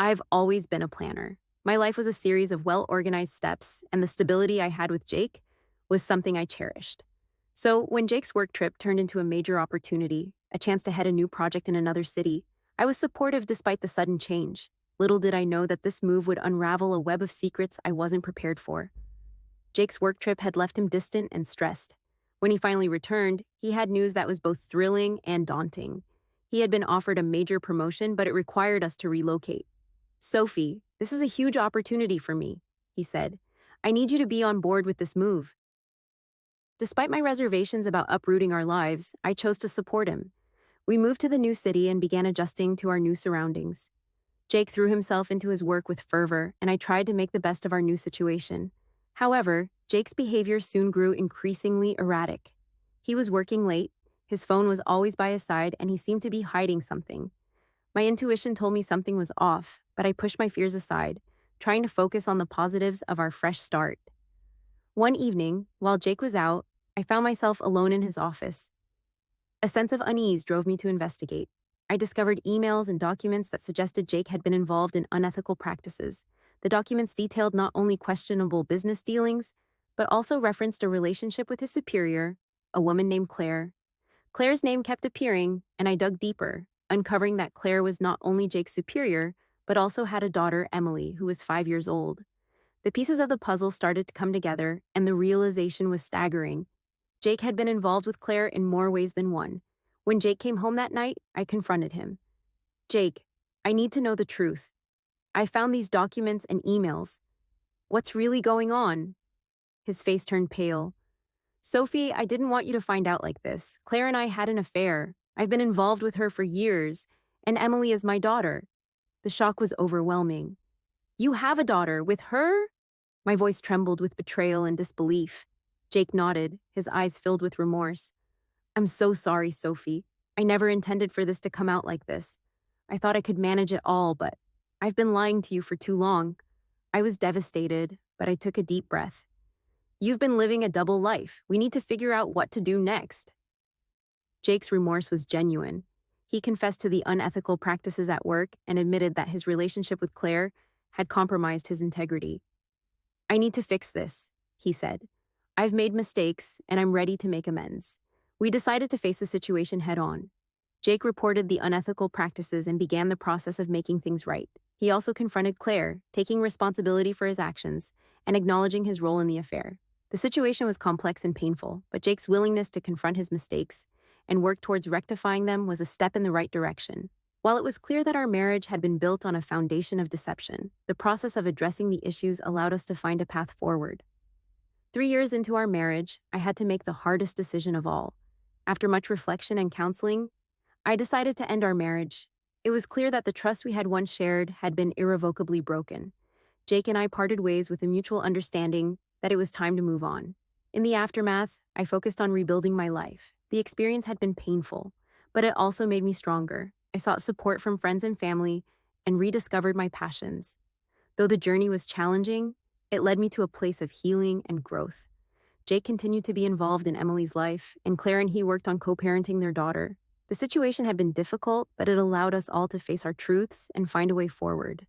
I've always been a planner. My life was a series of well-organized steps, and the stability I had with Jake was something I cherished. So, when Jake's work trip turned into a major opportunity, a chance to head a new project in another city, I was supportive despite the sudden change. Little did I know that this move would unravel a web of secrets I wasn't prepared for. Jake's work trip had left him distant and stressed. When he finally returned, he had news that was both thrilling and daunting. He had been offered a major promotion, but it required us to relocate. Sophie, this is a huge opportunity for me, he said. I need you to be on board with this move. Despite my reservations about uprooting our lives, I chose to support him. We moved to the new city and began adjusting to our new surroundings. Jake threw himself into his work with fervor, and I tried to make the best of our new situation. However, Jake's behavior soon grew increasingly erratic. He was working late, his phone was always by his side, and he seemed to be hiding something. My intuition told me something was off, but I pushed my fears aside, trying to focus on the positives of our fresh start. One evening, while Jake was out, I found myself alone in his office. A sense of unease drove me to investigate. I discovered emails and documents that suggested Jake had been involved in unethical practices. The documents detailed not only questionable business dealings, but also referenced a relationship with his superior, a woman named Claire. Claire's name kept appearing, and I dug deeper, uncovering that Claire was not only Jake's superior, but also had a daughter, Emily, who was 5 years old. The pieces of the puzzle started to come together, and the realization was staggering. Jake had been involved with Claire in more ways than one. When Jake came home that night, I confronted him. Jake, I need to know the truth. I found these documents and emails. What's really going on? His face turned pale. Sophie, I didn't want you to find out like this. Claire and I had an affair. I've been involved with her for years, and Emily is my daughter. The shock was overwhelming. You have a daughter with her? My voice trembled with betrayal and disbelief. Jake nodded, his eyes filled with remorse. I'm so sorry, Sophie. I never intended for this to come out like this. I thought I could manage it all, but I've been lying to you for too long. I was devastated, but I took a deep breath. You've been living a double life. We need to figure out what to do next. Jake's remorse was genuine. He confessed to the unethical practices at work and admitted that his relationship with Claire had compromised his integrity. I need to fix this, he said. I've made mistakes, and I'm ready to make amends. We decided to face the situation head-on. Jake reported the unethical practices and began the process of making things right. He also confronted Claire, taking responsibility for his actions and acknowledging his role in the affair. The situation was complex and painful, but Jake's willingness to confront his mistakes and work towards rectifying them was a step in the right direction. While it was clear that our marriage had been built on a foundation of deception, the process of addressing the issues allowed us to find a path forward. 3 years into our marriage, I had to make the hardest decision of all. After much reflection and counseling, I decided to end our marriage. It was clear that the trust we had once shared had been irrevocably broken. Jake and I parted ways with a mutual understanding that it was time to move on. In the aftermath, I focused on rebuilding my life. The experience had been painful, but it also made me stronger. I sought support from friends and family and rediscovered my passions. Though the journey was challenging, it led me to a place of healing and growth. Jake continued to be involved in Emily's life, and Claire and he worked on co-parenting their daughter. The situation had been difficult, but it allowed us all to face our truths and find a way forward.